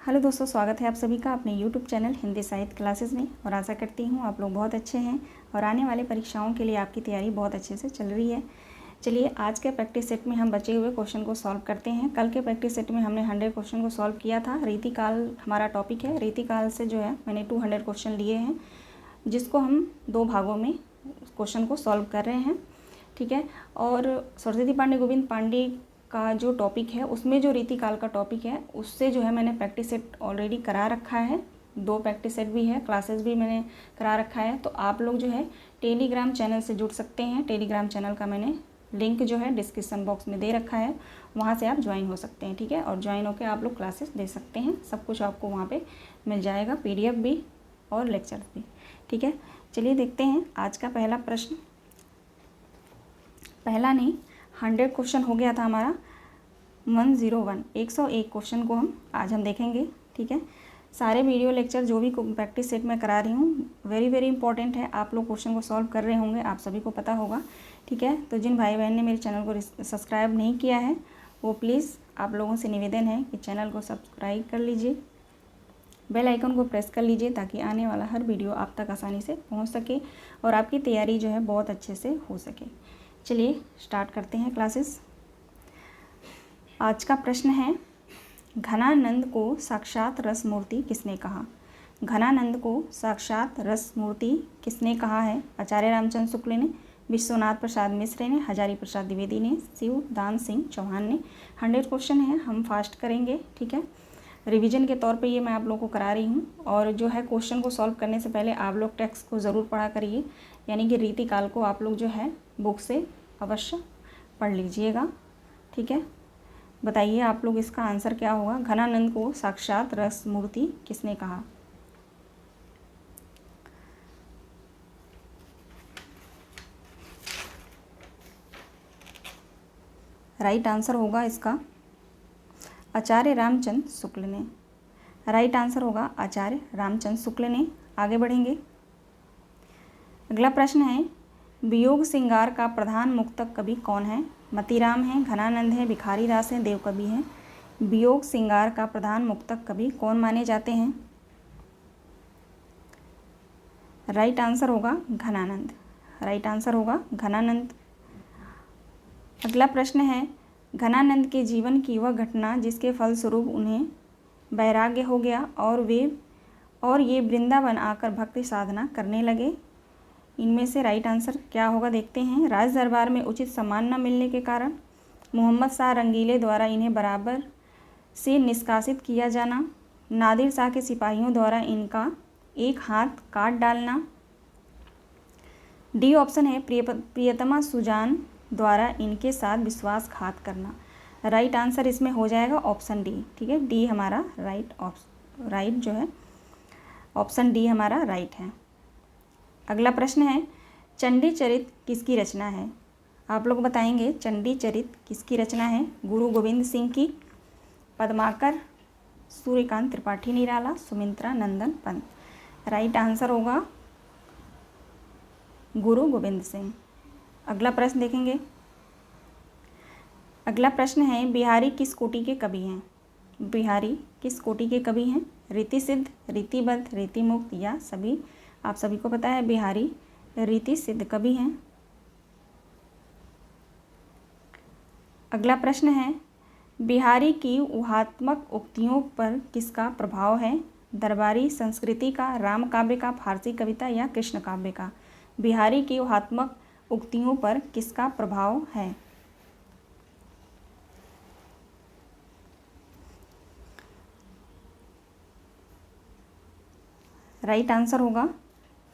Hello दोस्तों, स्वागत है आप सभी का अपने यूट्यूब चैनल हिंदी साहित्य क्लासेस में। और आशा करती हूँ आप लोग बहुत अच्छे हैं और आने वाले परीक्षाओं के लिए आपकी तैयारी बहुत अच्छे से चल रही है। चलिए आज के प्रैक्टिस सेट में हम बचे हुए क्वेश्चन को सॉल्व करते हैं। कल के प्रैक्टिस सेट में हमने 100 क्वेश्चन को सॉल्व किया था। रीतिकाल हमारा टॉपिक है। रीतिकाल से जो है मैंने 200 क्वेश्चन लिए हैं, जिसको हम 2 भागों में क्वेश्चन को सॉल्व कर रहे हैं। ठीक है। और सरस्वती पांडे गोविंद पांडे का जो टॉपिक है, उसमें जो रीतिकाल का टॉपिक है, उससे जो है मैंने प्रैक्टिस सेट ऑलरेडी करा रखा है। 2 प्रैक्टिस सेट भी है, क्लासेस भी मैंने करा रखा है। तो आप लोग जो है टेलीग्राम चैनल से जुड़ सकते हैं। टेलीग्राम चैनल का मैंने लिंक जो है डिस्क्रिप्शन बॉक्स में दे रखा है, वहाँ से आप ज्वाइन हो सकते हैं। ठीक है। और ज्वाइन होकर आप लोग क्लासेस दे सकते हैं। सब कुछ आपको वहाँ पर मिल जाएगा, PDF भी और लेक्चर भी। ठीक है। चलिए देखते हैं आज का पहला प्रश्न। पहला नहीं, 100 क्वेश्चन हो गया था हमारा। 101 क्वेश्चन को आज हम देखेंगे। ठीक है। सारे वीडियो लेक्चर जो भी प्रैक्टिस सेट में करा रही हूँ वेरी इंपॉर्टेंट है। आप लोग क्वेश्चन को सॉल्व कर रहे होंगे, आप सभी को पता होगा। ठीक है। तो जिन भाई बहन ने मेरे चैनल को सब्सक्राइब नहीं किया है, वो प्लीज़ आप लोगों से निवेदन है कि चैनल को सब्सक्राइब कर लीजिए, बेल आइकन को प्रेस कर लीजिए, ताकि आने वाला हर वीडियो आप तक आसानी से पहुँच सके और आपकी तैयारी जो है बहुत अच्छे से हो सके। चलिए स्टार्ट करते हैं क्लासेस। आज का प्रश्न है, घनानंद को साक्षात रस मूर्ति किसने कहा? घनानंद को साक्षात रस मूर्ति किसने कहा है? आचार्य रामचंद्र शुक्ल ने, विश्वनाथ प्रसाद मिश्र ने, हजारी प्रसाद द्विवेदी ने, शिवदान सिंह चौहान ने। 100 क्वेश्चन है, हम फास्ट करेंगे। ठीक है। रिवीजन के तौर पे ये मैं आप लोगों को करा रही हूँ। और जो है क्वेश्चन को सॉल्व करने से पहले आप लोग टेक्स्ट को ज़रूर पढ़ा करिए, यानी कि रीतिकाल को आप लोग जो है बुक से अवश्य पढ़ लीजिएगा। ठीक है। बताइए आप लोग इसका आंसर क्या होगा? घनानंद को साक्षात रस मूर्ति किसने कहा? राइट आंसर होगा इसका आचार्य रामचंद्र शुक्ल ने। राइट आंसर होगा आचार्य रामचंद्र शुक्ल ने। आगे बढ़ेंगे। अगला प्रश्न है, वियोग सिंगार का प्रधान मुक्तक कवि कौन है? मतीराम है, घनानंद है, भिखारी दास है, देवकवि है। वियोग सिंगार का प्रधान मुक्तक कवि कौन माने जाते हैं? राइट आंसर होगा घनानंद। राइट आंसर होगा घनानंद। अगला प्रश्न है, घनानंद के जीवन की वह घटना जिसके फलस्वरूप उन्हें वैराग्य हो गया और ये वृंदावन आकर भक्ति साधना करने लगे। इनमें से राइट आंसर क्या होगा देखते हैं। राज दरबार में उचित सम्मान न मिलने के कारण, मोहम्मद शाह रंगीले द्वारा इन्हें बराबर से निष्कासित किया जाना, नादिर शाह के सिपाहियों द्वारा इनका एक हाथ काट डालना। डी ऑप्शन है, प्रियतमा सुजान द्वारा इनके साथ विश्वासघात करना। राइट आंसर इसमें हो जाएगा ऑप्शन डी। ठीक है। डी हमारा राइट जो है ऑप्शन डी हमारा राइट है। अगला प्रश्न है, चंडी चरित किसकी रचना है? आप लोग बताएंगे चंडी चरित किसकी रचना है? गुरु गोविंद सिंह की, पद्माकर, सूर्यकांत त्रिपाठी निराला, सुमित्रा नंदन पंत। राइट आंसर होगा गुरु गोविंद सिंह। अगला प्रश्न देखेंगे। अगला प्रश्न है, बिहारी किस कोटि के कवि हैं? बिहारी किस कोटि के कवि हैं? रीति सिद्ध, रीतिबद्ध, रीतिमुक्त या सभी? आप सभी को पता है बिहारी रीति सिद्ध कवि हैं। अगला प्रश्न है, बिहारी की ऊहात्मक उक्तियों पर किसका प्रभाव है? दरबारी संस्कृति का, राम काव्य का, फारसी कविता या कृष्ण काव्य का? बिहारी की ऊहात्मक उक्तियों पर किसका प्रभाव है? राइट आंसर होगा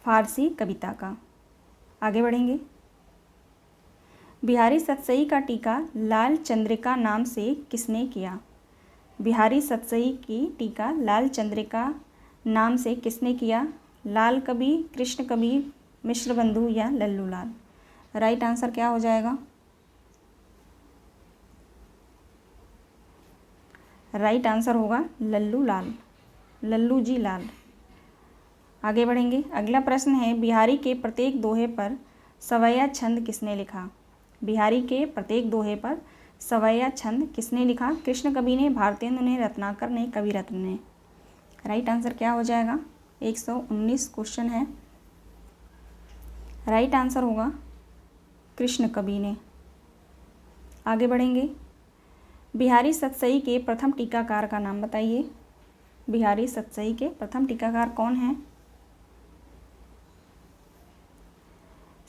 फारसी कविता का। आगे बढ़ेंगे। बिहारी सतसई का टीका लाल चंद्रिका नाम से किसने किया? बिहारी सतसई की टीका लाल चंद्रिका नाम से किसने किया? लाल कवि, कृष्ण कवि, मिश्र बंधु या लल्लू लाल? राइट आंसर क्या हो जाएगा? राइट आंसर होगा लल्लू लाल, लल्लू जी लाल। आगे बढ़ेंगे। अगला प्रश्न है, बिहारी के प्रत्येक दोहे पर सवैया छंद किसने लिखा? बिहारी के प्रत्येक दोहे पर सवैया छंद किसने लिखा? कृष्ण कवि ने, भारतेंदु ने, रत्नाकर ने, कवि रत्न ने? राइट आंसर क्या हो जाएगा? 119 क्वेश्चन है। राइट आंसर होगा कृष्ण कवि ने। आगे बढ़ेंगे। बिहारी सतसई के प्रथम टीकाकार का नाम बताइए। बिहारी सतसई के प्रथम टीकाकार कौन है?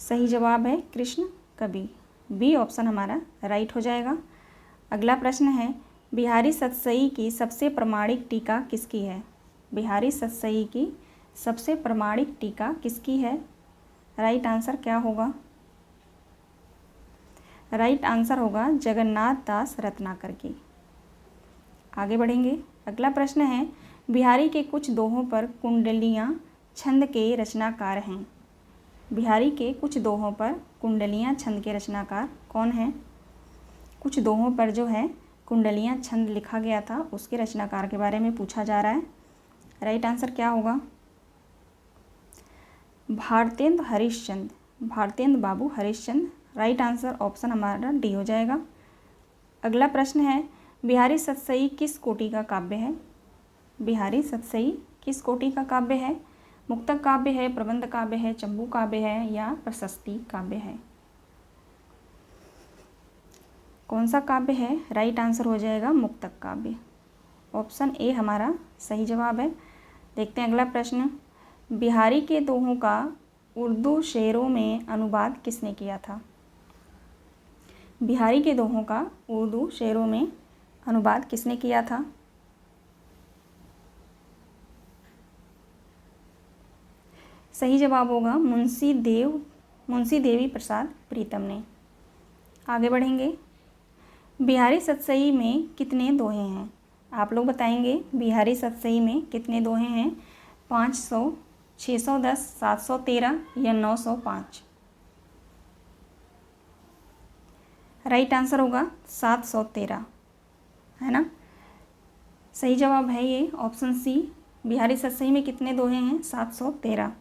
सही जवाब है कृष्ण कवि। बी ऑप्शन हमारा राइट हो जाएगा। अगला प्रश्न है, बिहारी सतसई की सबसे प्रामाणिक टीका किसकी है? बिहारी सतसई की सबसे प्रामाणिक टीका किसकी है? राइट आंसर क्या होगा? राइट आंसर होगा जगन्नाथ दास रत्नाकर की। आगे बढ़ेंगे। अगला प्रश्न है, बिहारी के कुछ दोहों पर कुंडलियाँ छंद के रचनाकार हैं। बिहारी के कुछ दोहों पर कुंडलियाँ छंद के रचनाकार कौन हैं? कुछ दोहों पर जो है कुंडलियाँ छंद लिखा गया था उसके रचनाकार के बारे में पूछा जा रहा है। राइट आंसर क्या होगा? भारतेंद्र हरिश्चंद्र, भारतेंद्र बाबू हरिश्चंद्र। राइट आंसर ऑप्शन हमारा डी हो जाएगा। अगला प्रश्न है, बिहारी सतसई किस कोटि का काव्य है? बिहारी सतसई किस कोटि का काव्य है? मुक्तक काव्य है, प्रबंध काव्य है, चंपू काव्य है या प्रशस्ति काव्य है? कौन सा काव्य है? राइट आंसर हो जाएगा मुक्तक काव्य। ऑप्शन ए हमारा सही जवाब है। देखते हैं अगला प्रश्न, बिहारी के दोहों का उर्दू शेरों में अनुवाद किसने किया था? बिहारी के दोहों का उर्दू शेरों में अनुवाद किसने किया था? सही जवाब होगा मुंशी देवी प्रसाद प्रीतम ने। आगे बढ़ेंगे। बिहारी सतसई में कितने दोहे हैं? आप लोग बताएंगे बिहारी सतसई में कितने दोहे हैं? 500, 610, 713 या 905? राइट आंसर होगा 713, है ना। सही जवाब है ये ऑप्शन सी। बिहारी सतसई में कितने दोहे हैं? 713।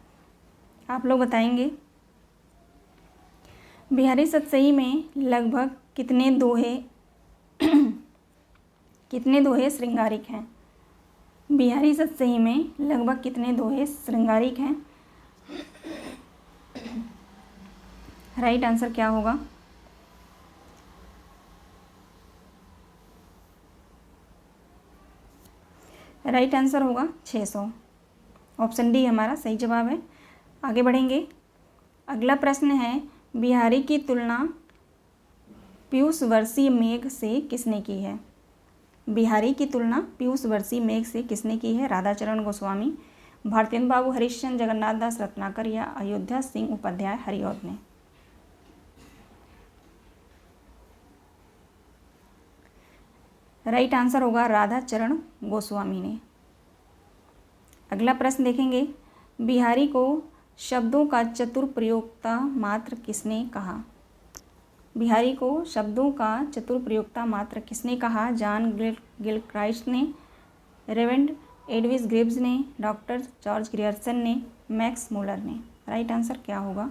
आप लोग बताएंगे बिहारी सतसई में लगभग कितने दोहे श्रृंगारिक हैं? बिहारी सतसई में लगभग कितने दोहे श्रृंगारिक हैं? राइट आंसर क्या होगा? राइट आंसर होगा 600। ऑप्शन डी हमारा सही जवाब है। आगे बढ़ेंगे। अगला प्रश्न है, बिहारी की तुलना पीयूषवर्षीय मेघ से किसने की है? बिहारी की तुलना पीयूषवर्षीय मेघ से किसने की है? राधाचरण गोस्वामी, भारतेंद्र बाबू हरिश्चंद्र, जगन्नाथ दास रत्नाकर या अयोध्या सिंह उपाध्याय हरिऔध ने? राइट आंसर होगा राधाचरण गोस्वामी ने। अगला प्रश्न देखेंगे, बिहारी को शब्दों का चतुर प्रयोक्ता मात्र किसने कहा? बिहारी को शब्दों का चतुर प्रयोक्ता मात्र किसने कहा? जॉन गिलक्राइस्ट ने, रेवेंड एडविस ग्रिव्स ने, डॉक्टर जॉर्ज ग्रियर्सन ने, मैक्स मूलर ने? राइट आंसर क्या होगा?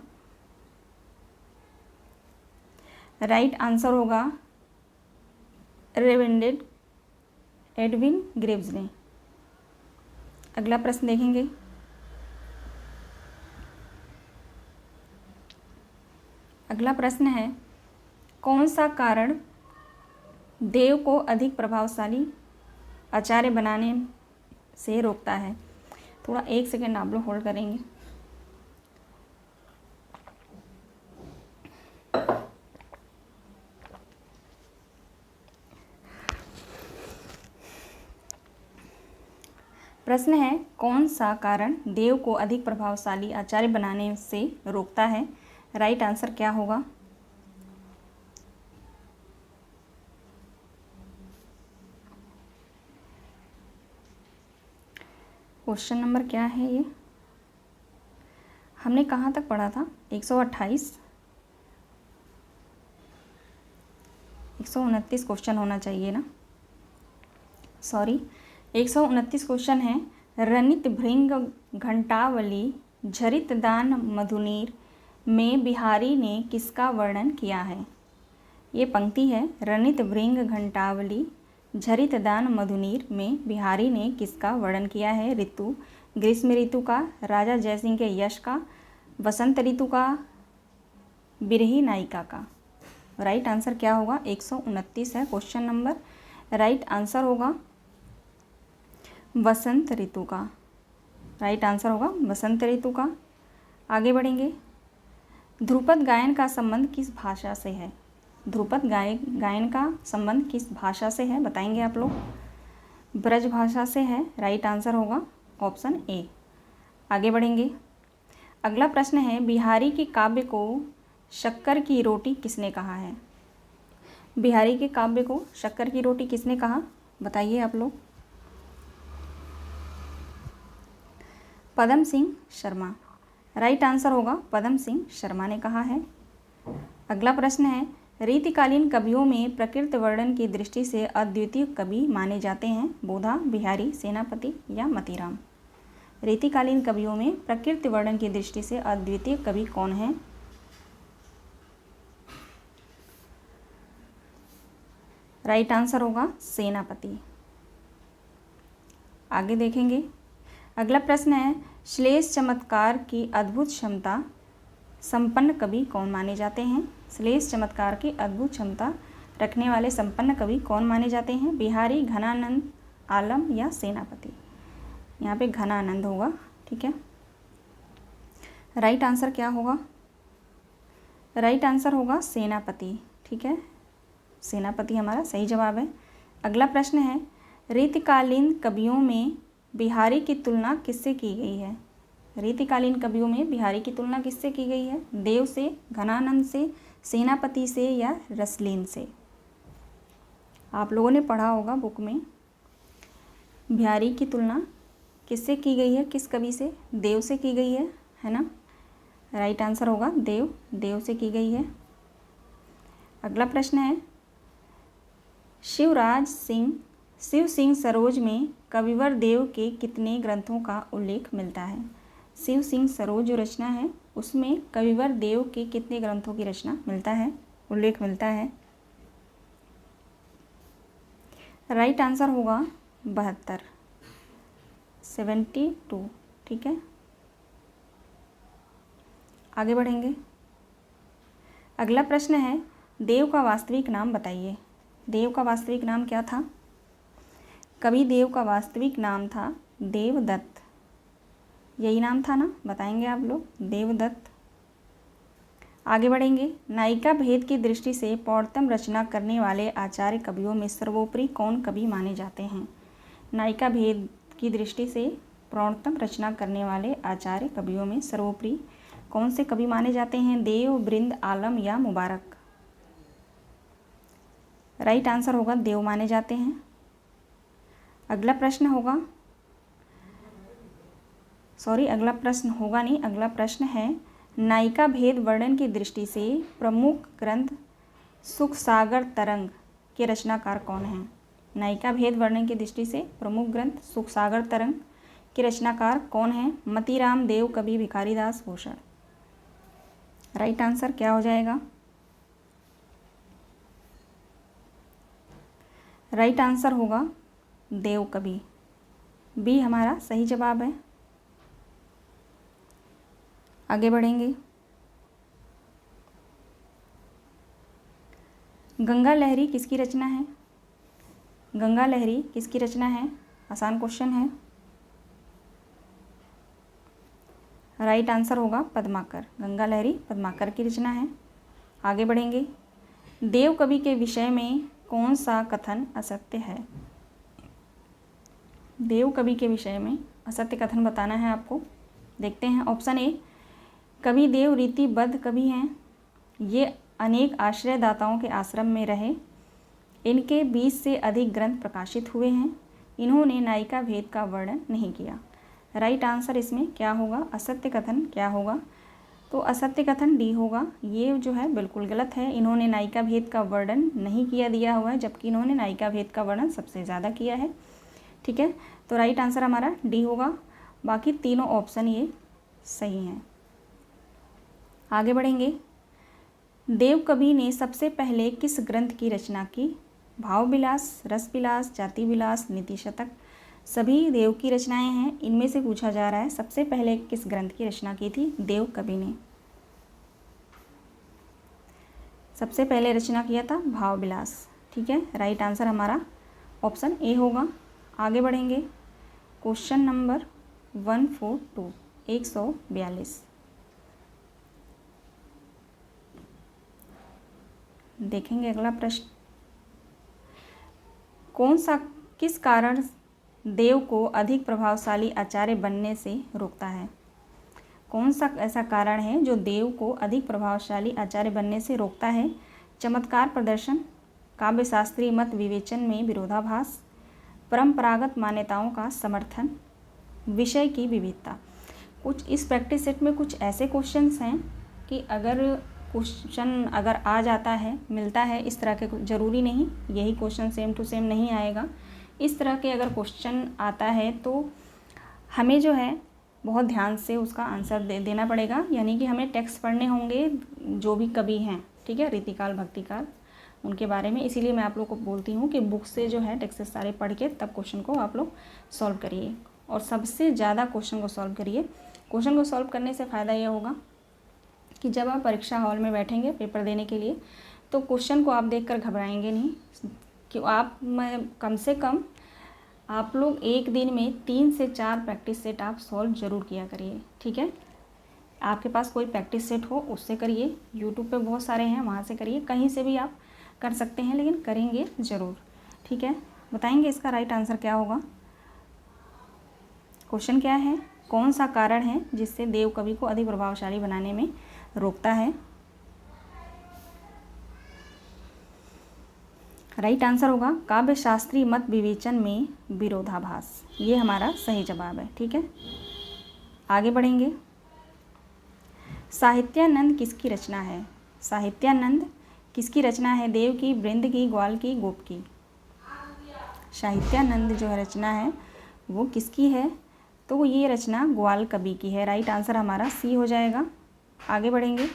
राइट आंसर होगा रेवेंड एडविन ग्रिव्स ने। अगला प्रश्न देखेंगे। अगला प्रश्न है, कौन सा कारण देव को अधिक प्रभावशाली आचार्य बनाने से रोकता है? थोड़ा 1 सेकेंड आप लोग होल्ड करेंगे। प्रश्न है, कौन सा कारण देव को अधिक प्रभावशाली आचार्य बनाने से रोकता है? राइट आंसर क्या होगा? क्वेश्चन नंबर क्या है ये? हमने कहाँ तक पढ़ा था? 128, 129 क्वेश्चन होना चाहिए ना, सॉरी 129 क्वेश्चन है। रनित भृंग घंटावली झरित दान मधुनीर में बिहारी ने किसका वर्णन किया है? ये पंक्ति है, रनित भृंग घंटावली झरितदान मधुनीर में बिहारी ने किसका वर्णन किया है? ऋतु, ग्रीष्म ऋतु का, राजा जयसिंह के यश का, वसंत ऋतु का, बिरही नायिका का। राइट आंसर क्या होगा? 129 है क्वेश्चन नंबर। राइट आंसर होगा वसंत ऋतु का। राइट आंसर होगा वसंत ऋतु का। आगे बढ़ेंगे। ध्रुपद गायन का संबंध किस भाषा से है? ध्रुपद गायन का संबंध किस भाषा से है बताएंगे आप लोग? ब्रज भाषा से है। राइट आंसर होगा ऑप्शन ए। आगे बढ़ेंगे। अगला प्रश्न है, बिहारी के काव्य को शक्कर की रोटी किसने कहा है? बिहारी के काव्य को शक्कर की रोटी किसने कहा बताइए आप लोग? पदम सिंह शर्मा। राइट आंसर होगा पदम सिंह शर्मा ने कहा है। अगला प्रश्न है, रीतिकालीन कवियों में प्रकृति वर्णन की दृष्टि से अद्वितीय कवि माने जाते हैं? बोधा, बिहारी, सेनापति या मतीराम। रीतिकालीन कवियों में प्रकृति वर्णन की दृष्टि से अद्वितीय कवि कौन है? राइट आंसर होगा सेनापति। आगे देखेंगे। अगला प्रश्न है, श्लेष चमत्कार की अद्भुत क्षमता संपन्न कवि कौन माने जाते हैं? श्लेष चमत्कार की अद्भुत क्षमता रखने वाले संपन्न कवि कौन माने जाते हैं? बिहारी, घनानंद, आलम या सेनापति। यहाँ पे घनानंद होगा। ठीक है। राइट आंसर क्या होगा? राइट आंसर होगा सेनापति। ठीक है, सेनापति हमारा सही जवाब है। अगला प्रश्न है, रीतिकालीन कवियों में बिहारी की तुलना किससे की गई है? रीतिकालीन कवियों में बिहारी की तुलना किससे की गई है? देव से, घनानंद से, सेनापति से या रसलीन से। आप लोगों ने पढ़ा होगा बुक में, बिहारी की तुलना किससे की गई है? किस कवि से? देव से की गई है ना? राइट आंसर होगा देव से की गई है। अगला प्रश्न है, शिव सिंह सरोज में कविवर देव के कितने ग्रंथों का उल्लेख मिलता है? शिव सिंह सरोज जो रचना है उसमें कविवर देव के कितने ग्रंथों की रचना मिलता है, उल्लेख मिलता है? राइट आंसर होगा 72। ठीक है। आगे बढ़ेंगे। अगला प्रश्न है, देव का वास्तविक नाम बताइए। देव का वास्तविक नाम क्या था? कवि देव का वास्तविक नाम था देवदत्त। यही नाम था ना? बताएंगे आप लोग, देवदत्त। आगे बढ़ेंगे। नायिका भेद की दृष्टि से पौर्तम रचना करने वाले आचार्य कवियों में सर्वोपरि कौन कवि माने जाते हैं? नायिका भेद की दृष्टि से पौर्तम रचना करने वाले आचार्य कवियों में सर्वोपरि कौन से कवि माने जाते हैं? देव, बृंद, आलम या मुबारक। राइट आंसर होगा देव माने जाते हैं। अगला प्रश्न है, नायिका भेद वर्णन की दृष्टि से प्रमुख ग्रंथ सुखसागर तरंग के रचनाकार कौन हैं? नायिका भेद वर्णन की दृष्टि से प्रमुख ग्रंथ सुखसागर तरंग के रचनाकार कौन हैं? मतीराम, देव, कवि, भिखारीदास, भूषण। राइट आंसर क्या हो जाएगा? राइट आंसर होगा देव कवि। बी हमारा सही जवाब है। आगे बढ़ेंगे। गंगा लहरी किसकी रचना है? गंगा लहरी किसकी रचना है? आसान क्वेश्चन है। राइट आंसर होगा पद्माकर। गंगा लहरी पद्माकर की रचना है। आगे बढ़ेंगे। देव कवि के विषय में कौन सा कथन असत्य है? देव कवि के विषय में असत्य कथन बताना है आपको। देखते हैं। ऑप्शन ए, कवि देव रीतिबद्ध कवि हैं। ये अनेक आश्रयदाताओं के आश्रम में रहे। इनके 20 से अधिक ग्रंथ प्रकाशित हुए हैं। इन्होंने नायिका भेद का वर्णन नहीं किया। राइट आंसर इसमें क्या होगा? असत्य कथन क्या होगा? तो असत्य कथन डी होगा। ये जो है बिल्कुल गलत है। इन्होंने नायिका भेद का वर्णन नहीं किया दिया हुआ है, जबकि इन्होंने नायिका भेद का वर्णन सबसे ज़्यादा किया है। ठीक है, तो राइट आंसर हमारा डी होगा। बाकी तीनों ऑप्शन ये सही हैं। आगे बढ़ेंगे। देव कवि ने सबसे पहले किस ग्रंथ की रचना की? भाव विलास, रस विलास, जाति विलास, नीति शतक सभी देव की रचनाएं हैं। इनमें से पूछा जा रहा है सबसे पहले किस ग्रंथ की रचना की थी देव कवि ने। सबसे पहले रचना किया था भाव विलास। ठीक है, राइट आंसर हमारा ऑप्शन ए होगा। आगे बढ़ेंगे, क्वेश्चन नंबर 142 142 देखेंगे अगला प्रश्न। कौन सा किस कारण देव को अधिक प्रभावशाली आचार्य बनने से रोकता है? कौन सा ऐसा कारण है जो देव को अधिक प्रभावशाली आचार्य बनने से रोकता है? चमत्कार प्रदर्शन, काव्य शास्त्रीय मत विवेचन में विरोधाभास, परंपरागत मान्यताओं का समर्थन, विषय की विविधता। कुछ इस प्रैक्टिस सेट में कुछ ऐसे क्वेश्चंस हैं कि अगर क्वेश्चन अगर आ जाता है, मिलता है इस तरह के, ज़रूरी नहीं यही क्वेश्चन सेम टू सेम नहीं आएगा। इस तरह के अगर क्वेश्चन आता है तो हमें जो है बहुत ध्यान से उसका आंसर देना पड़ेगा, यानी कि हमें टेक्स्ट पढ़ने होंगे जो भी कवि हैं, ठीक है, रीतिकाल भक्तिकाल उनके बारे में। इसीलिए मैं आप लोग को बोलती हूँ कि बुक से जो है टेक्स्ट सारे पढ़ के तब क्वेश्चन को आप लोग सॉल्व करिए, और सबसे ज़्यादा क्वेश्चन को सॉल्व करिए। क्वेश्चन को सॉल्व करने से फ़ायदा यह होगा कि जब आप परीक्षा हॉल में बैठेंगे पेपर देने के लिए तो क्वेश्चन को आप देखकर घबराएंगे नहीं, कि आप कम से कम आप लोग एक दिन में 3 से 4 प्रैक्टिस सेट आप सॉल्व ज़रूर किया करिए। ठीक है, आपके पास कोई प्रैक्टिस सेट हो उससे करिए, यूट्यूब पे बहुत सारे हैं वहाँ से करिए, कहीं से भी आप कर सकते हैं, लेकिन करेंगे ज़रूर। ठीक है, बताएंगे इसका राइट आंसर क्या होगा। क्वेश्चन क्या है, कौन सा कारण है जिससे देव कवि को अधिक प्रभावशाली बनाने में रोकता है? राइट आंसर होगा काव्य शास्त्रीय मत विवेचन में विरोधाभास, ये हमारा सही जवाब है। ठीक है, आगे बढ़ेंगे। साहित्यानंद किसकी रचना है? साहित्यानंद किसकी रचना है? देव की, वृंद की, ग्वाल की, गोप की? साहित्यानंद जो है रचना है वो किसकी है? तो ये रचना ग्वाल कवि की है। राइट आंसर हमारा सी हो जाएगा। आगे बढ़ेंगे,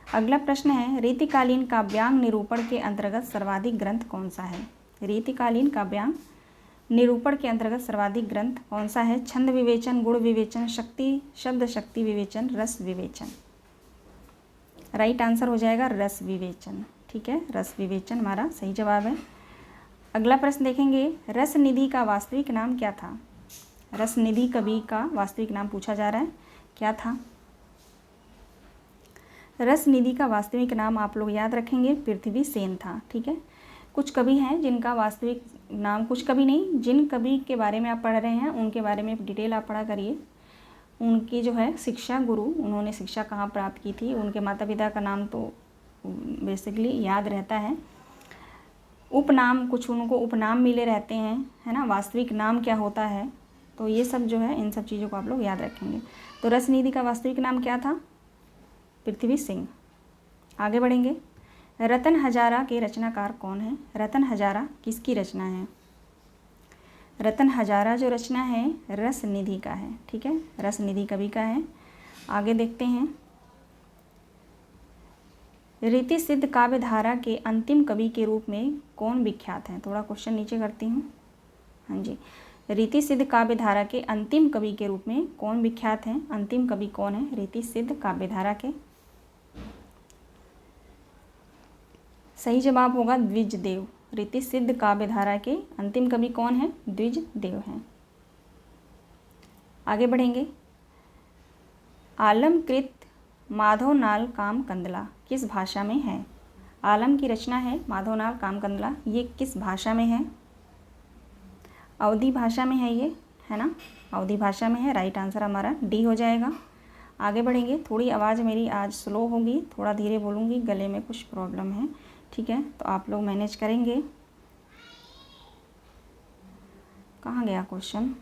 अगला प्रश्न है रीतिकालीन काव्यांग निरूपण के अंतर्गत सर्वाधिक ग्रंथ कौन सा है? रीतिकालीन काव्यांग निरूपण के अंतर्गत सर्वाधिक ग्रंथ कौन सा है? छंद विवेचन, गुण विवेचन, शक्ति शब्द शक्ति विवेचन, रस विवेचन। राइट आंसर हो जाएगा रस विवेचन। ठीक है, रस विवेचन हमारा सही जवाब है। अगला प्रश्न देखेंगे, रस निधि का वास्तविक नाम क्या था? रस निधि कवि का वास्तविक नाम पूछा जा रहा है, क्या था? रस निधि का वास्तविक नाम आप लोग याद रखेंगे पृथ्वी सेन था। ठीक है, कुछ कवि हैं जिनका वास्तविक नाम, कुछ कवि नहीं, जिन कवि के बारे में आप पढ़ रहे हैं उनके बारे में डिटेल आप पढ़ा करिए। उनकी जो है शिक्षा गुरु, उन्होंने शिक्षा कहाँ प्राप्त की थी, उनके माता पिता का नाम तो बेसिकली याद रहता है, उपनाम कुछ उनको उपनाम मिले रहते हैं, है ना, वास्तविक नाम क्या होता है, तो ये सब जो है इन सब चीज़ों को आप लोग याद रखेंगे। तो रस निधि का वास्तविक नाम क्या था? पृथ्वी सिंह। आगे बढ़ेंगे, रतन हजारा के रचनाकार कौन है? रतन हजारा किसकी रचना है? रतन हजारा जो रचना है रस निधि का है। ठीक है, रस निधि कवि का है। आगे देखते हैं, रीति सिद्ध काव्य धारा के अंतिम कवि के रूप में कौन विख्यात है? थोड़ा क्वेश्चन नीचे करती हूँ। हाँ जी, रीति सिद्ध काव्य धारा के अंतिम कवि के रूप में कौन विख्यात है? अंतिम कवि कौन है रीति सिद्ध काव्य धारा के? सही जवाब होगा द्विज देव। रीति सिद्ध काव्य धारा के अंतिम कवि कौन है? द्विज देव हैं। आगे बढ़ेंगे, आलमकृत माधवनाल काम कंदला किस भाषा में है? आलम की रचना है माधवनाल काम कंदला, ये किस भाषा में है? अवधी भाषा में है ये, है ना, अवधी भाषा में है। राइट आंसर हमारा डी हो जाएगा। आगे बढ़ेंगे, थोड़ी आवाज़ मेरी आज स्लो होगी, थोड़ा धीरे बोलूँगी, गले में कुछ प्रॉब्लम है। ठीक है, तो आप लोग मैनेज करेंगे। कहाँ गया क्वेश्चन?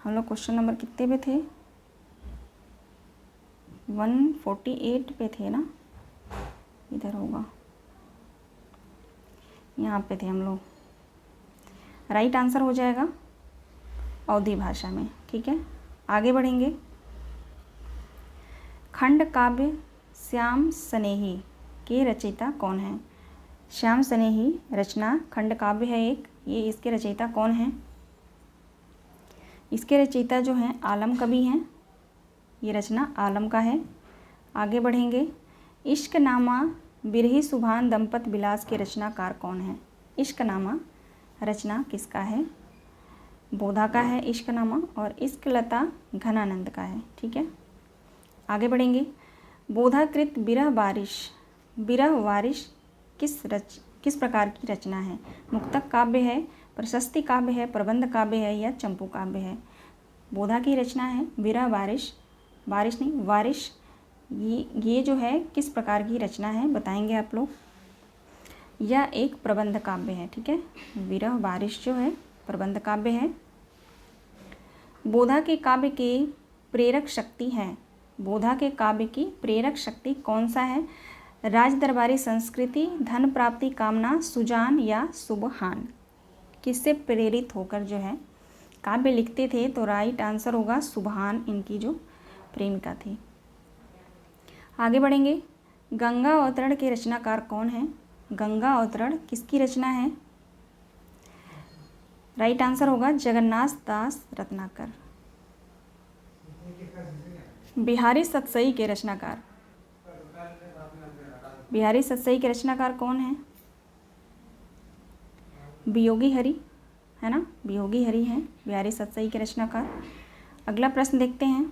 हम लोग क्वेश्चन नंबर कितने पे थे? 148 पे थे ना, इधर होगा, यहाँ पे थे हम लोग। राइट आंसर हो जाएगा अवधी भाषा में। ठीक है, आगे बढ़ेंगे, खंड काव्य श्याम स्नेही के रचयिता कौन हैं? श्याम स्नेही रचना खंड काव्य है एक, ये इसके रचयिता कौन हैं? इसके रचयिता जो हैं आलम कवि हैं, ये रचना आलम का है। आगे बढ़ेंगे। इश्कनामा बिरही सुभान दंपत बिलास के रचनाकार कौन है? इश्कनामा रचना किसका है? बोधा का है इश्कनामा, और इश्कलता घनानंद का है। ठीक है, आगे बढ़ेंगे। बोधाकृत बिरह वारिश किस प्रकार की रचना है? मुक्तक काव्य है, प्रशस्ति काव्य है, प्रबंध काव्य है या चंपू काव्य है? बोधा की रचना है बिरह वारिश। ये जो है किस प्रकार की रचना है बताएंगे आप लोग। यह एक प्रबंध काव्य है। ठीक है, विरह वारिश जो है प्रबंध काव्य है। बोधा के काव्य की प्रेरक शक्ति है। बोधा के काव्य की प्रेरक शक्ति कौन सा है? राज दरबारी संस्कृति, धन प्राप्ति कामना, सुजान या सुबहान? किससे प्रेरित होकर जो है काव्य लिखते थे? तो राइट आंसर होगा सुबहान, इनकी जो प्रेमिका थी। आगे बढ़ेंगे। गंगा अवतरण के रचनाकार कौन है? गंगा अवतरण किसकी रचना है? राइट आंसर होगा जगन्नाथ दास रत्नाकर। बिहारी सतसई के रचनाकार, बिहारी सतसई के रचनाकार कौन है? वियोगी हरि है ना, वियोगी हरि हैं बिहारी सतसई के रचनाकार। अगला प्रश्न देखते हैं।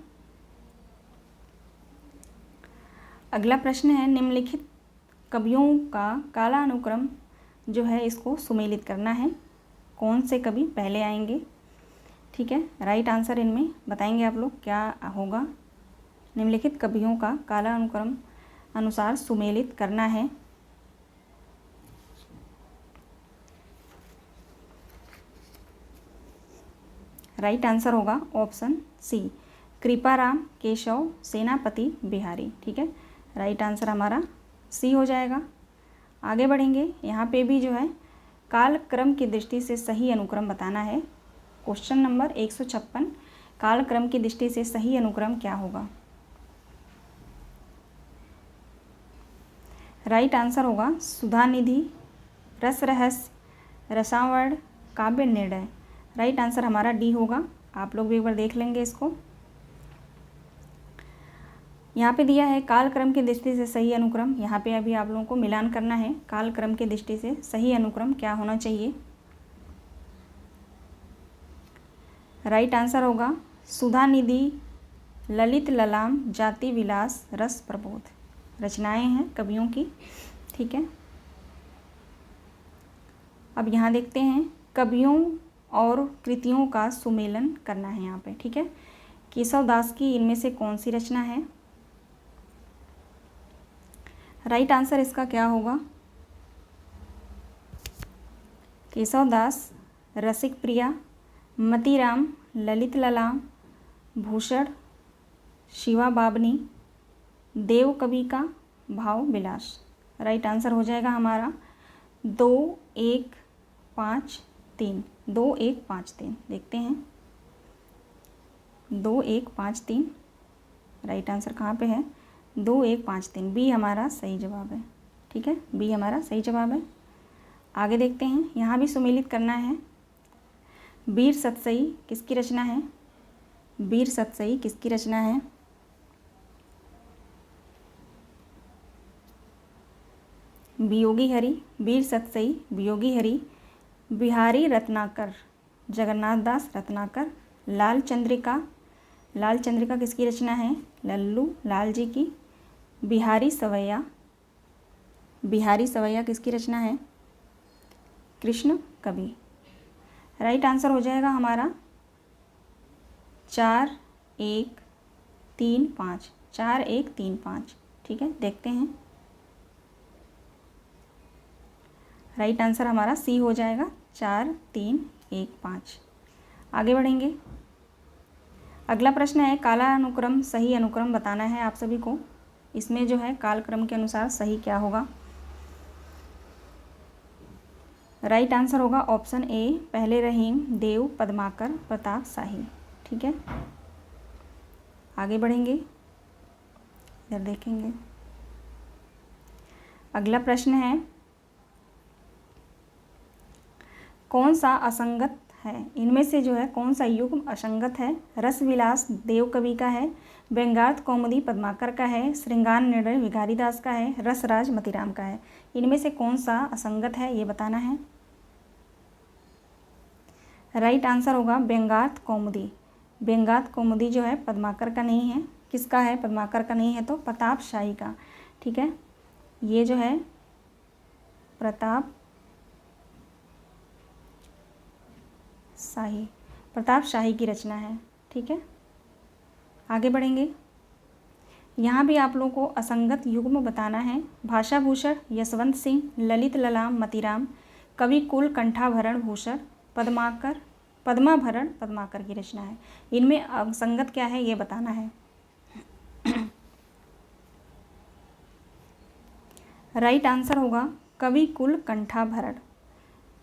अगला प्रश्न है, निम्नलिखित कवियों का कालानुक्रम जो है इसको सुमेलित करना है। कौन से कवि पहले आएंगे? ठीक है, राइट आंसर इनमें बताएंगे आप लोग क्या होगा। निम्नलिखित कवियों का कालानुक्रम अनुसार सुमेलित करना है। राइट आंसर होगा ऑप्शन सी, कृपाराम केशव सेनापति बिहारी। ठीक है, राइट आंसर हमारा सी हो जाएगा। आगे बढ़ेंगे। यहाँ पे भी जो है कालक्रम की दृष्टि से सही अनुक्रम बताना है। क्वेश्चन नंबर 156, कालक्रम की दृष्टि से सही अनुक्रम क्या होगा? राइट आंसर होगा सुधानिधि, रस रहस्य, रसावण, काव्य निर्णय। राइट आंसर हमारा डी होगा। आप लोग भी एक बार देख लेंगे इसको। यहाँ पे दिया है कालक्रम की दृष्टि से सही अनुक्रम। यहाँ पे अभी आप लोगों को मिलान करना है। कालक्रम की दृष्टि से सही अनुक्रम क्या होना चाहिए? राइट आंसर होगा सुधानिधि, ललित ललाम, जाति विलास, रस प्रबोध। रचनाएं हैं कवियों की। ठीक है, अब यहाँ देखते हैं कवियों और कृतियों का सुमेलन करना है यहाँ पे। ठीक है, केशव दास की इनमें से कौन सी रचना है? राइट आंसर इसका क्या होगा? केशव दास, रसिक प्रिया, मतीराम, ललित ललाम, भूषण, शिवा बाबनी, देव कवि का भाव विलास। राइट आंसर हो जाएगा हमारा 2, 1, 5, 3। 2, 1, 5, 3 देखते हैं। 2, 1, 5, 3 राइट आंसर कहाँ पे है? 2, 1, 5, 3 बी हमारा सही जवाब है। ठीक है, बी हमारा सही जवाब है। आगे देखते हैं। यहाँ भी सुमेलित करना है। वीर सतसई किसकी रचना है? वीर सतसई किसकी रचना है? वियोगी हरि, वीर सतसई, वियोगी हरि, बिहारी रत्नाकर, जगन्नाथ दास रत्नाकर, लाल चंद्रिका, लाल चंद्रिका किसकी रचना है? लल्लू लाल जी की। बिहारी सवैया, बिहारी सवैया किसकी रचना है? कृष्ण कवि। राइट आंसर हो जाएगा हमारा 4, 1, 3, 5। 4, 1, 3, 5। ठीक है, देखते हैं। राइट आंसर हमारा सी हो जाएगा 4, 3, 1, 5। आगे बढ़ेंगे। अगला प्रश्न है कालानुक्रम सही अनुक्रम बताना है आप सभी को। इसमें जो है कालक्रम के अनुसार सही क्या होगा? राइट आंसर होगा ऑप्शन ए, पहले रहीम, देव, पद्माकर, प्रताप शाही। ठीक है, आगे बढ़ेंगे, इधर देखेंगे। अगला प्रश्न है, कौन सा असंगत है, इनमें से जो है कौन सा युग्म असंगत है? रस विलास देव कवि का है, व्यंग्यार्थ कौमुदी पद्माकर का है, श्रृंगार निर्णय भिखारीदास का है, रसराज मतीराम का है। इनमें से कौन सा असंगत है ये बताना है। राइट आंसर होगा व्यंग्यार्थ कौमुदी। व्यंग्यार्थ कौमुदी जो है पद्माकर का नहीं है। किसका है? पद्माकर का नहीं है तो प्रताप शाही का। ठीक है, ये जो है प्रताप शाही की रचना है। ठीक है, आगे बढ़ेंगे। यहाँ भी आप लोगों को असंगत युग्म बताना है। भाषा भूषण यशवंत सिंह, ललित ललाम मतीराम, कवि कुल कंठाभरण भूषण पद्माभरण पद्माकर की रचना है। इनमें असंगत क्या है ये बताना है। राइट आंसर होगा कवि कुल कंठाभरण।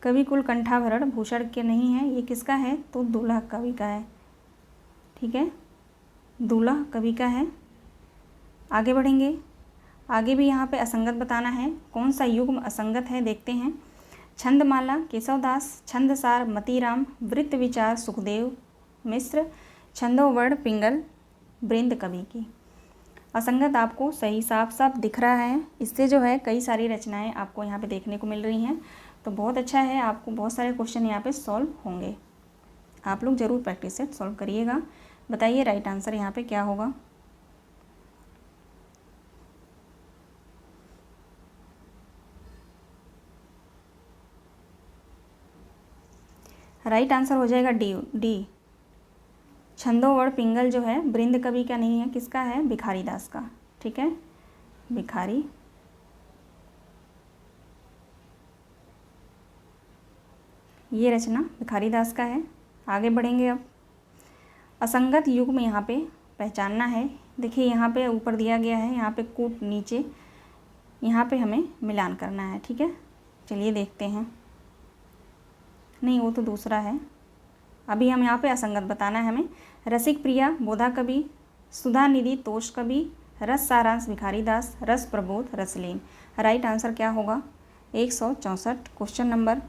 कवि कुल कंठाभरण भूषण के नहीं है, ये किसका है? तो दूल्हा कवि का है। ठीक है, दूल्हा कवि का है। आगे बढ़ेंगे। आगे भी यहाँ पे असंगत बताना है। कौन सा युग्म असंगत है देखते हैं। छंदमाला केशवदास, छंदसार मतीराम, वृत्त विचार सुखदेव मिश्र, छंदोवर्ण पिंगल बृंद कवि की। असंगत आपको सही साफ साफ दिख रहा है। इससे जो है कई सारी रचनाएं आपको यहाँ पे देखने को मिल रही हैं, तो बहुत अच्छा है। आपको बहुत सारे क्वेश्चन यहाँ पे सॉल्व होंगे। आप लोग ज़रूर प्रैक्टिस से सॉल्व करिएगा। बताइए राइट आंसर यहाँ पे क्या होगा। राइट आंसर हो जाएगा डी। छंदोवर्ण पिंगल जो है बृंद कवि का नहीं है, किसका है? भिखारीदास का। ठीक है, भिखारी। ये रचना भिखारीदास का है। आगे बढ़ेंगे। अब असंगत युग्म यहाँ पे पहचानना है। देखिए यहाँ पे ऊपर दिया गया है, यहाँ पे कूट नीचे, यहाँ पे हमें मिलान करना है। ठीक है, चलिए देखते हैं। नहीं, वो तो दूसरा है। अभी हम यहाँ पे असंगत बताना है हमें। रसिक प्रिया बोधा कवि, सुधा निधि तोष कवि, रस सारांश भिखारीदास, रस प्रबोध रसलीन। राइट आंसर क्या होगा? 164 क्वेश्चन नंबर।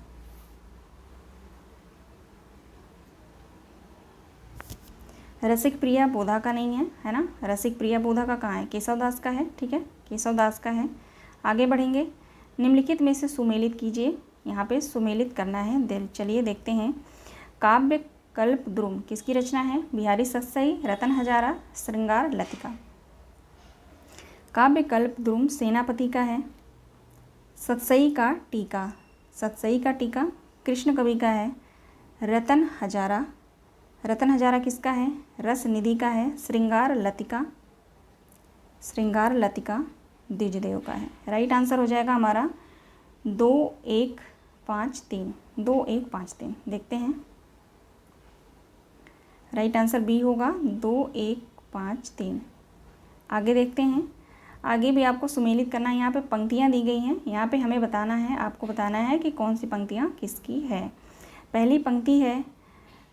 रसिक प्रिया बोधा का नहीं है ना। रसिक प्रिया बोधा का कहाँ है? केशवदास का है। ठीक है, केशवदास का है। आगे बढ़ेंगे। निम्नलिखित में से सुमेलित कीजिए। यहाँ पे सुमेलित करना है। चलिए देखते हैं। काव्य कल्प द्रुम किसकी रचना है? बिहारी सतसई, रतन हजारा, श्रृंगार लतिका। काव्य कल्प द्रुम सेनापति का है। सतसई का टीका कृष्ण कवि का है। रतन हजारा किसका है? रस निधि का है। श्रृंगार लतिका द्विजदेव का है। राइट आंसर हो जाएगा हमारा 2 1 5 3। 2 1 5 3 देखते हैं। राइट आंसर बी होगा 2 1 5 3। आगे देखते हैं। आगे भी आपको सुमेलित करना है। यहाँ पे पंक्तियाँ दी गई हैं, यहाँ पे हमें बताना है, आपको बताना है कि कौन सी पंक्तियाँ किसकी है। पहली पंक्ति है,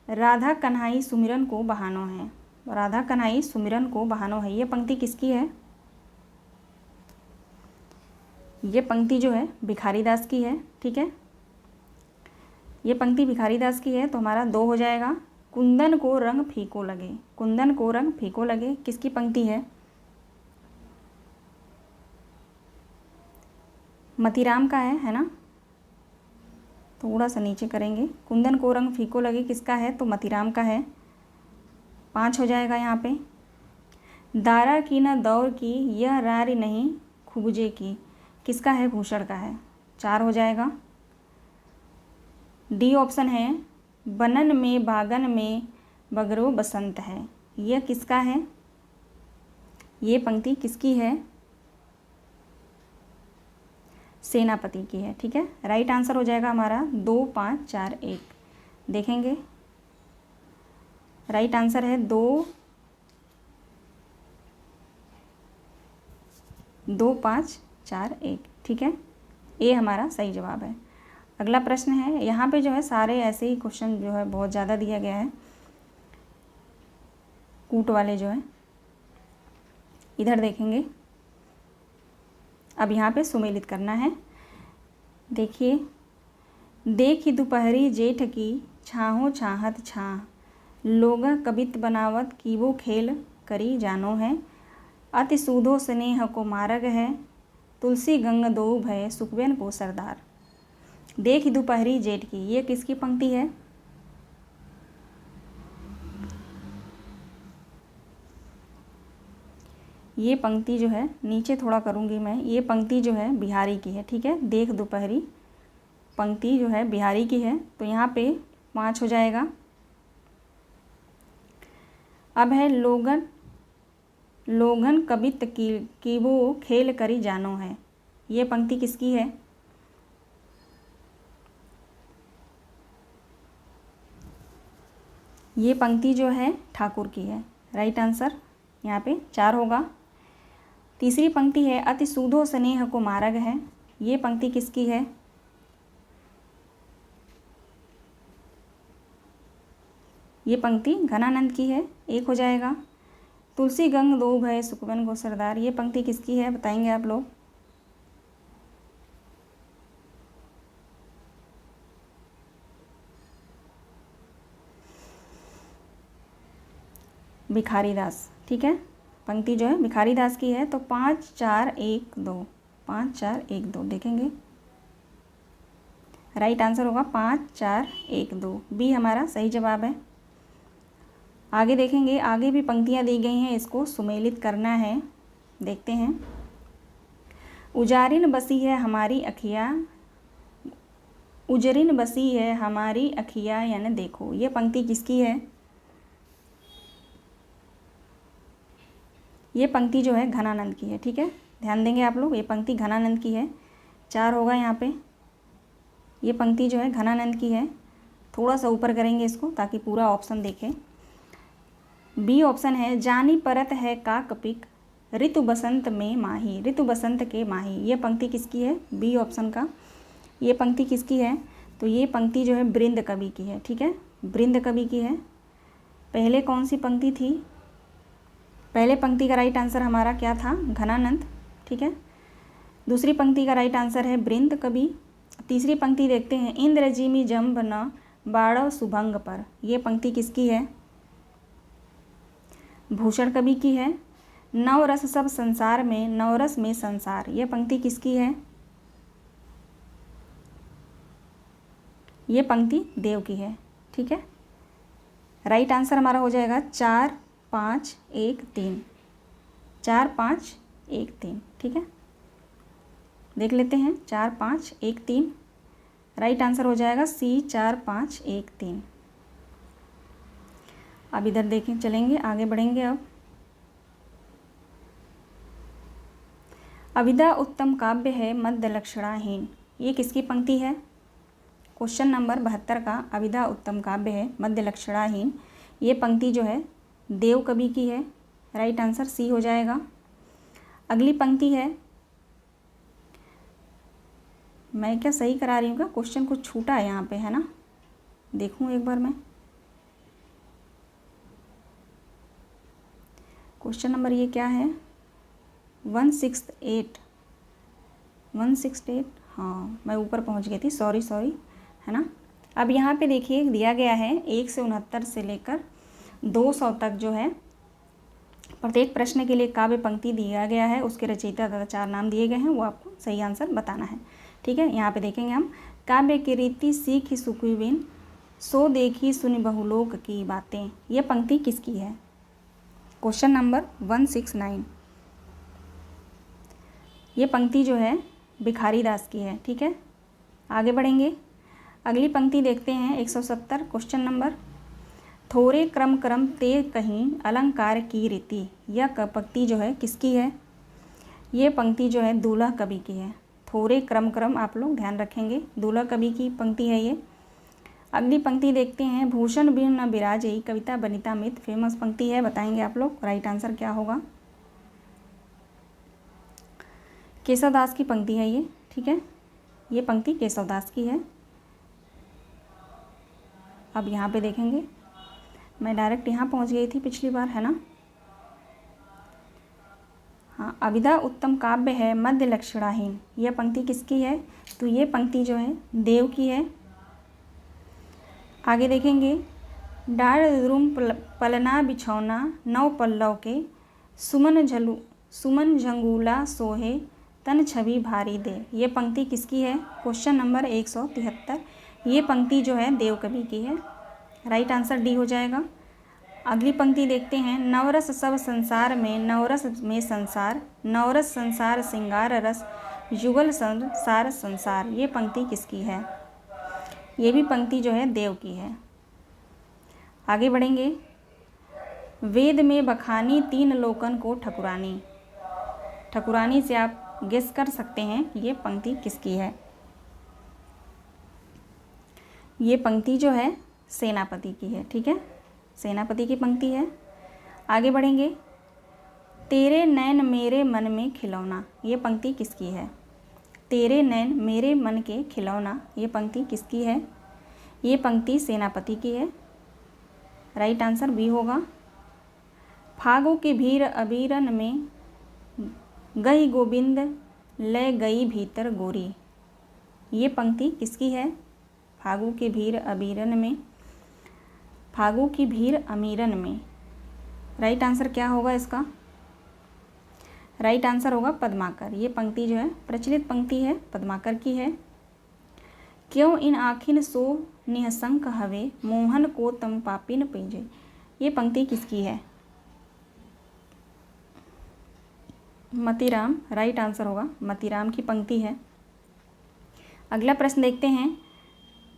राधा कन्हाई सुमिरन को बहानो है। राधा कन्हाई सुमिरन को बहानो है, ये पंक्ति किसकी है? ये पंक्ति जो है भिखारीदास की है। ठीक है, ये पंक्ति भिखारीदास की है, तो हमारा 2 हो जाएगा। कुंदन को रंग फीको लगे किसकी पंक्ति है? मतीराम का है ना। थोड़ा सा नीचे करेंगे। कुंदन को रंग फीको लगे किसका है? तो मतीराम का है। 5 हो जाएगा यहाँ पे। दारा की न दौर की, यह रारी नहीं खुबजे की किसका है? भूषण का है। 4 हो जाएगा। डी ऑप्शन है, बनन में बागन में बगरो बसंत है, यह किसका है? ये पंक्ति किसकी है? सेनापति की है। ठीक है, राइट आंसर हो जाएगा हमारा 2 5 4 1। देखेंगे, राइट आंसर है 2 5 4 1। ठीक है, ये हमारा सही जवाब है। अगला प्रश्न है, यहाँ पे जो है सारे ऐसे ही क्वेश्चन जो है बहुत ज़्यादा दिया गया है, कूट वाले जो है। इधर देखेंगे। अब यहाँ पे सुमेलित करना है। देखिए, देखी दोपहरी जेठ की छाहो छाहत छाह, लोगा कबित बनावत की वो खेल करी जानो है, अति सूधो स्नेह को मार्ग है, तुलसी गंग दो भय सुखबेन को सरदार। देखी दोपहरी जेठ की, ये किसकी पंक्ति है? ये पंक्ति जो है, नीचे थोड़ा करूँगी मैं, ये पंक्ति जो है बिहारी की है। ठीक है, देख दोपहरी पंक्ति जो है बिहारी की है, तो यहाँ पे 5 हो जाएगा। अब है लोगन लोगन कबित की वो खेल करी जानो है, ये पंक्ति किसकी है? ये पंक्ति जो है ठाकुर की है। राइट आंसर यहाँ पे 4 होगा। तीसरी पंक्ति है अति सूधो स्नेह को मार्ग है, ये पंक्ति किसकी है? ये पंक्ति घनानंद की है, 1 हो जाएगा। तुलसी गंग दो भय सुखबन को सरदार, ये पंक्ति किसकी है बताएंगे आप लोग? भिखारी दास। ठीक है, पंक्ति जो है भिखारी दास की है। तो 5 4 1 2, 5 4 1 2 देखेंगे। राइट आंसर होगा 5 4 1 2, बी हमारा सही जवाब है। आगे देखेंगे, आगे भी पंक्तियाँ दी गई हैं, इसको सुमेलित करना है। देखते हैं। उजारिन बसी है हमारी अखिया, उजरिन बसी है हमारी अखिया यानी देखो, ये पंक्ति किसकी है? ये पंक्ति जो है घनानंद की है। ठीक है, ध्यान देंगे आप लोग, ये पंक्ति घनानंद की है। 4 होगा यहाँ पे। ये पंक्ति जो है घनानंद की है। थोड़ा सा ऊपर करेंगे इसको ताकि पूरा ऑप्शन देखें। बी ऑप्शन है जानी परत है का कपिक, ऋतु बसंत में माही, ऋतु बसंत के माही, ये पंक्ति किसकी है? बी ऑप्शन का ये पंक्ति किसकी है? तो ये पंक्ति जो है बृंद कवि की है। ठीक है, बृंद कवि की है। पहले कौन सी पंक्ति थी? पहले पंक्ति का राइट आंसर हमारा क्या था? घनानंद। ठीक है, दूसरी पंक्ति का राइट आंसर है बृंद कवि। तीसरी पंक्ति देखते हैं, इंद्रजीमी जम्ब न बाड़व सुभंग पर, यह पंक्ति किसकी है? भूषण कवि की है। नवरस सब संसार में नवरस में संसार, यह पंक्ति किसकी है? ये पंक्ति देव की है। ठीक है, राइट आंसर हमारा हो जाएगा 4 5 1 3, 4 5 1 3। ठीक है, देख लेते हैं। 4 5 1 3, राइट आंसर हो जाएगा सी 4 5 1 3। अब इधर देखें, चलेंगे आगे बढ़ेंगे। अब अविदा उत्तम काव्य है मध्य लक्षणाहीन, ये किसकी पंक्ति है? क्वेश्चन नंबर 72 का अविदा उत्तम काव्य है मध्य लक्षणाहीन, ये पंक्ति जो है देव कवि की है। राइट आंसर सी हो जाएगा। अगली पंक्ति है, मैं क्या सही करा रही हूँ क्या? क्वेश्चन कुछ छूटा है यहाँ पे, है ना? देखूँ एक बार मैं। क्वेश्चन नंबर ये क्या है? 168, हाँ मैं ऊपर पहुँच गई थी, सॉरी है ना। अब यहाँ पे देखिए दिया गया है 1 से 69 से लेकर 200 तक जो है प्रत्येक प्रश्न के लिए काव्य पंक्ति दिया गया है, उसके रचयिता तथा 4 नाम दिए गए हैं, वो आपको सही आंसर बताना है। ठीक है, यहाँ पे देखेंगे हम, काव्य की रीति सीखी सुखी बिन, सो देखी सुनी बहुलोक की बातें, ये पंक्ति किसकी है? क्वेश्चन नंबर 169, ये पंक्ति जो है भिखारी दास की है। ठीक है, आगे बढ़ेंगे। अगली पंक्ति देखते हैं 170, क्वेश्चन नंबर, थोरे क्रम क्रम ते कहीं अलंकार की रीति, यह पंक्ति जो है किसकी है? ये पंक्ति जो है दूल्हा कवि की है। थोरे क्रम क्रम आप लोग ध्यान रखेंगे, दूल्हा कवि की पंक्ति है ये। अगली पंक्ति देखते हैं, भूषण बिन न बिराजे कविता बनिता मित, फेमस पंक्ति है, बताएंगे आप लोग। राइट आंसर क्या होगा? केशवदास की पंक्ति है ये। ठीक है, ये पंक्ति केशवदास की है। अब यहाँ पे देखेंगे, मैं डायरेक्ट यहाँ पहुँच गई थी पिछली बार, है ना। हाँ, अभिधा उत्तम काव्य है मध्य लक्षणाहीन, यह पंक्ति किसकी है? तो ये पंक्ति जो है देव की है। आगे देखेंगे, डाढ़ द्रुम पलना बिछौना नौ पल्लव के, सुमन झंगूला सोहे तन छवि भारी दे, ये पंक्ति किसकी है? Question number 173। ये पंक्ति जो है देव कवि की है। राइट आंसर डी हो जाएगा। अगली पंक्ति देखते हैं, नवरस सब संसार में नवरस में संसार, नवरस संसार सिंगार रस युगल संसार संसार, ये पंक्ति किसकी है? ये भी पंक्ति जो है देव की है। आगे बढ़ेंगे, वेद में बखानी तीन लोकन को ठकुरानी, ठकुरानी से आप गेस कर सकते हैं कि ये पंक्ति किसकी है। ये पंक्ति जो है सेनापति की है। ठीक है, सेनापति की पंक्ति है। आगे बढ़ेंगे, तेरे नैन मेरे मन में खिलौना, ये पंक्ति किसकी है? तेरे नैन मेरे मन के खिलौना, ये पंक्ति किसकी है? ये पंक्ति सेनापति की है। राइट आंसर बी होगा। फागों के भीर अबीरन में गई गोविंद ले गई भीतर गोरी, ये पंक्ति किसकी है? फागों के भीर अबीरन में, फागों की भीर अमीरन में। राइट आंसर क्या होगा इसका? राइट आंसर होगा पद्माकर। ये पंक्ति जो है प्रचलित पंक्ति है, पद्माकर की है। क्यों इन आखिन सो निहसंक हवे मोहन को तम पापिन पेजे, ये पंक्ति किसकी है? मतीराम। राइट आंसर होगा मतीराम की पंक्ति है। अगला प्रश्न देखते हैं,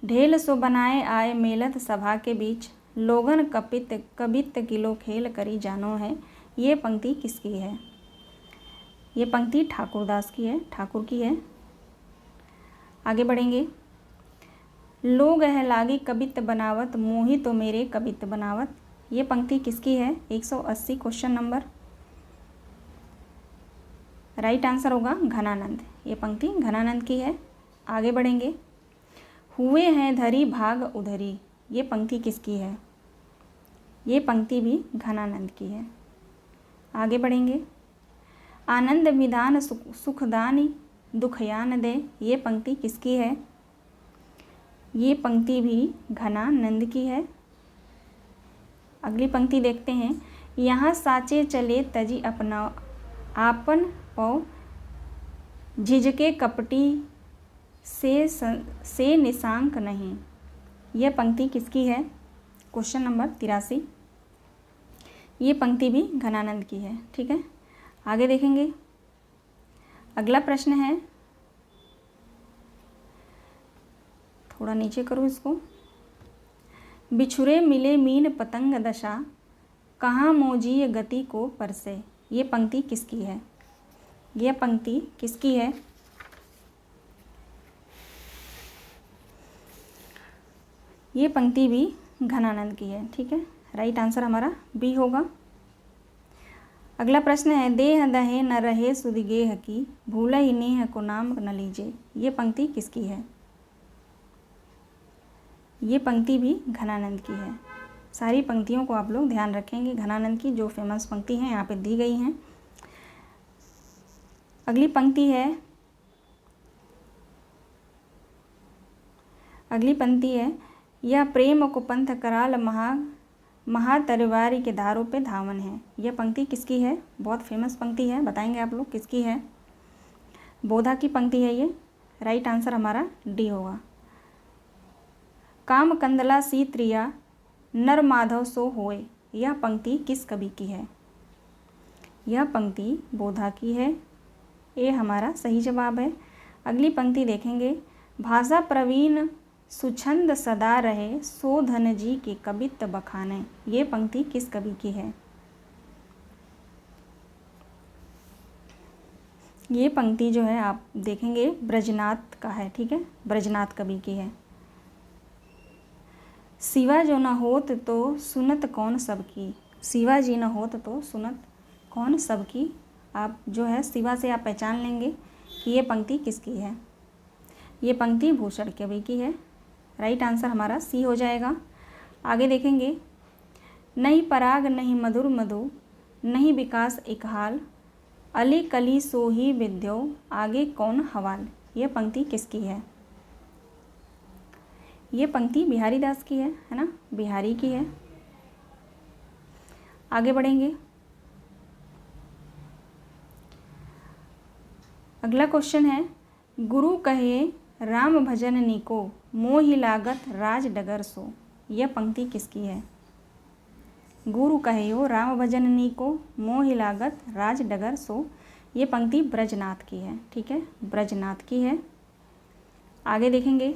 ढेल सो बनाए आए मेलत सभा के बीच लोगन कबित किलो खेल करी जानो है, ये पंक्ति किसकी है? ये पंक्ति ठाकुरदास की है, ठाकुर की है। आगे बढ़ेंगे, लोग है लागी कबित बनावत मोही तो मेरे कबित बनावत, ये पंक्ति किसकी है? 180 क्वेश्चन नंबर। राइट आंसर होगा घनानंद, ये पंक्ति घनानंद की है। आगे बढ़ेंगे, हुए हैं धरी भाग उधरी, ये पंक्ति किसकी है? ये पंक्ति भी घनानंद की है। आगे बढ़ेंगे, आनंद विधान सुखदानी दुखयान दे, ये पंक्ति किसकी है? ये पंक्ति भी घनानंद की है। अगली पंक्ति देखते हैं, यहाँ साचे चले तजी अपना आपन पौ झिझके कपटी से निशांक नहीं, यह पंक्ति किसकी है? Question number 83। ये पंक्ति भी घनानंद की है। ठीक है, आगे देखेंगे। अगला प्रश्न है, थोड़ा नीचे करो इसको, बिछुरे मिले मीन पतंग दशा कहाँ मोजी गति को परसे, ये पंक्ति किसकी है? यह पंक्ति किसकी है? ये पंक्ति भी घनानंद की है। ठीक है, राइट आंसर हमारा बी होगा। अगला प्रश्न है, देह दहे न रहे सुदिगेह की भूल ही नेह को नाम न लीजे, ये पंक्ति किसकी है? ये पंक्ति भी घनानंद की है। सारी पंक्तियों को आप लोग ध्यान रखेंगे, घनानंद की जो फेमस पंक्ति हैं यहाँ पे दी गई हैं। अगली पंक्ति है, यह प्रेम को पंथ कराल महातरवारी के धारों पे धावन है, यह पंक्ति किसकी है? बहुत फेमस पंक्ति है, बताएंगे आप लोग किसकी है? बोधा की पंक्ति है ये। राइट आंसर हमारा डी होगा। काम कंदला सी त्रिया नर माधव सो होए, यह पंक्ति किस कवि की है? यह पंक्ति बोधा की है, ये हमारा सही जवाब है। अगली पंक्ति देखेंगे, भाषा प्रवीण सुछंद सदा रहे सो धन जी के कबित बखाने, ये पंक्ति किस कवि की है? ये पंक्ति जो है आप देखेंगे ब्रजनाथ का है। ठीक है, ब्रजनाथ कवि की है। शिवा जो न होत तो सुनत कौन सबकी, शिवा जी न होत तो सुनत कौन सबकी, आप जो है शिवा से आप पहचान लेंगे कि ये पंक्ति किसकी है? ये पंक्ति भूषण कवि की है। राइट आंसर हमारा सी हो जाएगा। आगे देखेंगे, नहीं पराग नहीं मधुर मधु नहीं विकास एक हाल अली कली सोही विद्यो आगे कौन हवाल, यह पंक्ति किसकी है? ये पंक्ति बिहारी दास की है ना, बिहारी की है। आगे बढ़ेंगे। अगला क्वेश्चन है, गुरु कहे राम भजन नीको मोहि लागत राज डगर सो, यह पंक्ति किसकी है? गुरु कहे हो राम भजन नीको मोहि लागत राज डगर सो, ये पंक्ति ब्रजनाथ की है। ठीक है, ब्रजनाथ की है। आगे देखेंगे।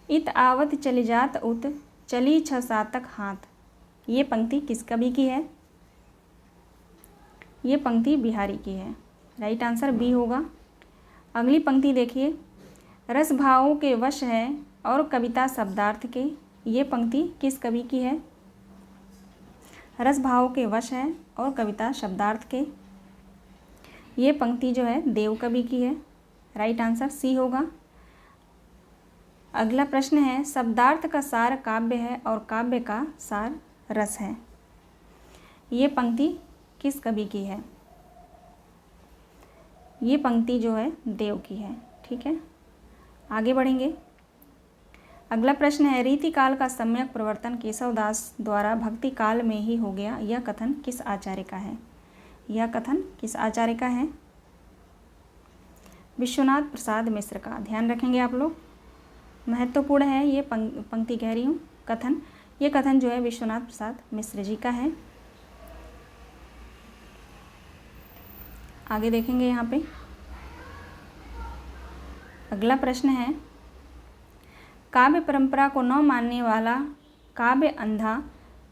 इत आवत चली जात उत चली 6 सातक हाथ, ये पंक्ति किस कवि की है? ये पंक्ति बिहारी की है। राइट आंसर बी होगा। अगली पंक्ति देखिए, रस भावों के वश है और कविता शब्दार्थ के, ये पंक्ति किस कवि की है? रस भावों के वश है और कविता शब्दार्थ के, ये पंक्ति जो है देव कवि की है। राइट आंसर सी होगा। अगला प्रश्न है, शब्दार्थ का सार काव्य है और काव्य का सार रस है, ये पंक्ति किस कवि की है? ये पंक्ति जो है देव की है। ठीक है, आगे बढ़ेंगे। अगला प्रश्न है, रीति काल का सम्यक प्रवर्तन केशवदास द्वारा भक्ति काल में ही हो गया, यह कथन किस आचार्य का है? यह कथन किस आचार्य का है? विश्वनाथ प्रसाद मिश्र का। ध्यान रखेंगे आप लोग, महत्वपूर्ण है ये पंक्ति कह रही हूँ, कथन। ये कथन जो है विश्वनाथ प्रसाद मिश्र जी का है। आगे देखेंगे यहाँ पे। अगला प्रश्न है, काव्य परंपरा को न मानने वाला काव्य अंधा,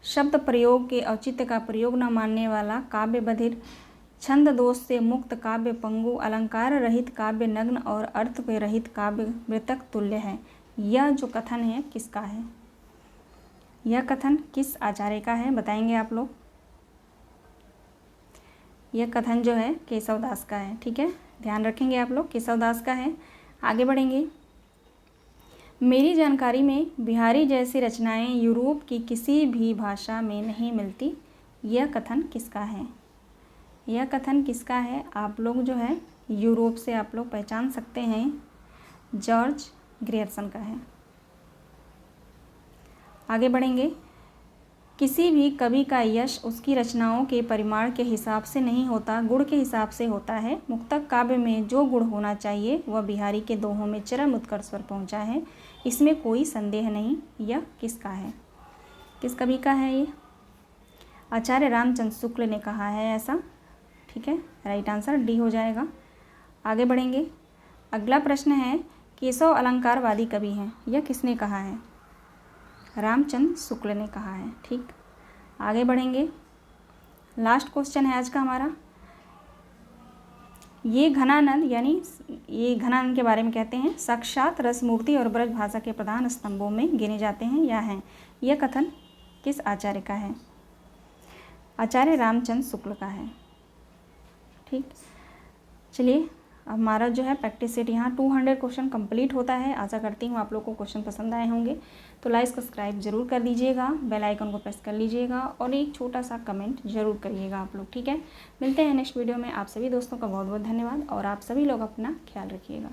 शब्द प्रयोग के औचित्य का प्रयोग न मानने वाला काव्य बधिर, छंद दोष से मुक्त काव्य पंगु, अलंकार रहित काव्य नग्न और अर्थ के रहित काव्य मृतक तुल्य है, यह जो कथन है किसका है? यह कथन किस आचार्य का है बताएंगे आप लोग। यह कथन जो है केशवदास का है। ठीक है, ध्यान रखेंगे आप लोग, केशवदास का है। आगे बढ़ेंगे। मेरी जानकारी में बिहारी जैसी रचनाएं यूरोप की किसी भी भाषा में नहीं मिलती, यह कथन किसका है? यह कथन किसका है? आप लोग जो है यूरोप से आप लोग पहचान सकते हैं, जॉर्ज ग्रियर्सन का है। आगे बढ़ेंगे। किसी भी कवि का यश उसकी रचनाओं के परिमाण के हिसाब से नहीं होता, गुण के हिसाब से होता है। मुक्तक काव्य में जो गुण होना चाहिए वह बिहारी के दोहों में चरम उत्कर्ष पर पहुंचा है, इसमें कोई संदेह नहीं। यह किसका है? किस कवि का है ये? आचार्य रामचंद्र शुक्ल ने कहा है ऐसा। ठीक है, राइट आंसर डी हो जाएगा। आगे बढ़ेंगे। अगला प्रश्न है, केशव अलंकारवादी कवि हैं, यह किसने कहा है? रामचंद्र शुक्ल ने कहा है। ठीक, आगे बढ़ेंगे। लास्ट क्वेश्चन है आज का हमारा। ये घनानंद, यानी ये घनानंद के बारे में कहते हैं, साक्षात रसमूर्ति और ब्रज भाषा के प्रधान स्तंभों में गिने जाते हैं या हैं, यह कथन किस आचार्य का है? आचार्य रामचंद्र शुक्ल का है। ठीक, चलिए हमारा जो है प्रैक्टिस सेट यहाँ 200 क्वेश्चन कंप्लीट होता है। आशा करती हूँ आप लोग को क्वेश्चन पसंद आए होंगे, तो लाइक सब्सक्राइब जरूर कर दीजिएगा, बेल आइकन को प्रेस कर लीजिएगा और एक छोटा सा कमेंट जरूर करिएगा आप लोग। ठीक है, मिलते हैं नेक्स्ट वीडियो में। आप सभी दोस्तों का बहुत बहुत धन्यवाद और आप सभी लोग अपना ख्याल रखिएगा।